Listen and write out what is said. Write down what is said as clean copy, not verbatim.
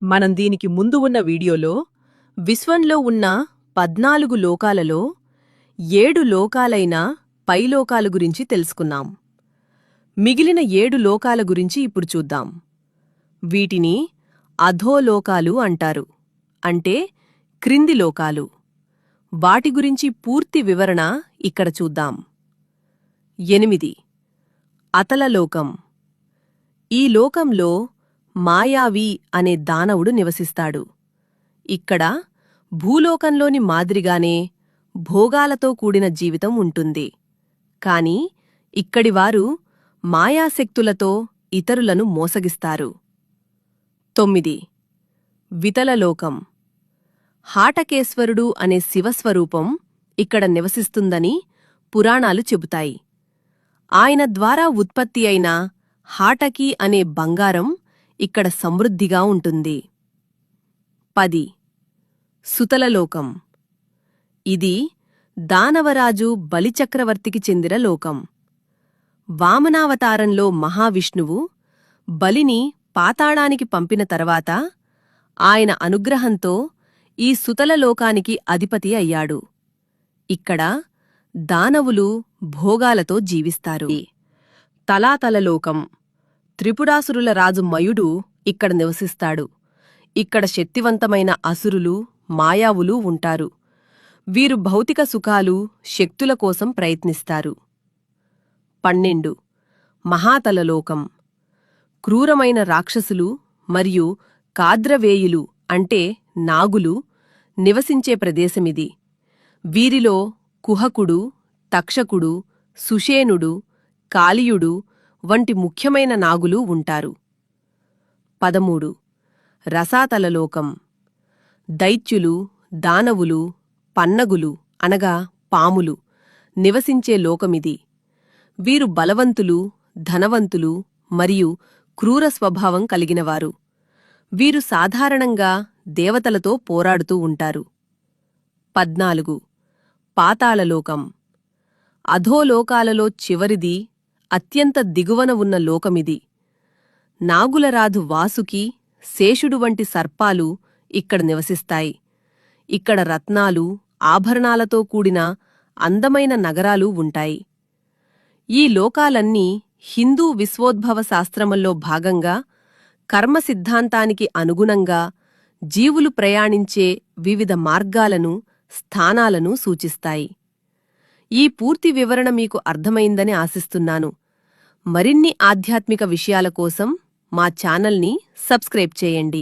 మనం దీనికి ముందు ఉన్న వీడియోలో విశ్వంలో ఉన్న 14 లోకాలలో 7 లోకాలైన పైలోకాల గురించి తెలుసుకున్నాం. మిగిలిన 7 లోకాల గురించి ఇప్పుడు చూద్దాం. వీటిని అధోలోకాలు అంటారు, అంటే క్రింది లోకాలు. వాటి గురించి పూర్తి వివరణ ఇక్కడ చూద్దాం. 8 అతలలోకం. ఈ లోకంలో మాయావి అనే దానవుడు నివసిస్తాడు. ఇక్కడ భూలోకంలోని మాదిరిగానే భోగాలతో కూడిన జీవితం ఉంటుంది. కాని ఇక్కడివారు మాయాశక్తులతో ఇతరులను మోసగిస్తారు. 9 వితలలోకం. హాటకేశ్వరుడు అనే శివస్వరూపం ఇక్కడ నివసిస్తుందని పురాణాలు చెబుతాయి. ఆయన ద్వారా ఉత్పత్తి అయిన హాటకి అనే బంగారం ఇక్కడ సమృద్ధిగా ఉంటుంది. 10 సుతలలోకం. ఇది దానవరాజు బలిచక్రవర్తికి చెందిన లోకం. వామనావతారంలో మహావిష్ణువు బలిని పాతాళానికి పంపిన తర్వాత ఆయన అనుగ్రహంతో ఈ సుతలలోకానికి అధిపతి అయ్యాడు. ఇక్కడ దానవులు భోగాలతో జీవిస్తారు. తలాతలలోకం. త్రిపురాసురుల రాజు మయుడు ఇక్కడ నివసిస్తాడు. ఇక్కడ శక్తివంతమైన అసురులు, మాయావులు ఉంటారు. వీరు భౌతిక సుఖాలు, శక్తుల కోసం ప్రయత్నిస్తారు. 12 మహాతలలోకం. క్రూరమైన రాక్షసులు మరియు కాద్రవేయులు అంటే నాగులు నివసించే ప్రదేశమిది. వీరిలో కుహకుడు, తక్షకుడు, సుషేనుడు, కాళీయుడు వంటి ముఖ్యమైన నాగులు ఉంటారు. 13 రసాతలలోకం. దైత్యులు, దానవులు, పన్నగులు అనగా పాములు నివసించే లోకమిది. వీరు బలవంతులు, ధనవంతులు మరియు క్రూర స్వభావం కలిగినవారు. వీరు సాధారణంగా దేవతలతో పోరాడుతూ ఉంటారు. 14 పాతాళలోకం. అధోలోకాలలో చివరిది, అత్యంత దిగువన ఉన్న లోకమిది. నాగులరాధు వాసుకి, శేషుడు వంటి సర్పాలు ఇక్కడ నివసిస్తాయి. ఇక్కడ రత్నాలు, ఆభరణాలతో కూడిన అందమైన నగరాలు ఉంటాయి. ఈ లోకాలన్నీ హిందూ విశ్వోద్భవ శాస్త్రములో భాగంగా కర్మ సిద్ధాంతానికి అనుగుణంగా జీవులు ప్రయాణించే వివిధ మార్గాలను, స్థానాలను సూచిస్తాయి. ఈ పూర్తి వివరణ మీకు అర్థమైందని ఆశిస్తున్నాను. మరిన్ని ఆధ్యాత్మిక విషయాల కోసం మా ఛానల్ని సబ్స్క్రైబ్ చేయండి.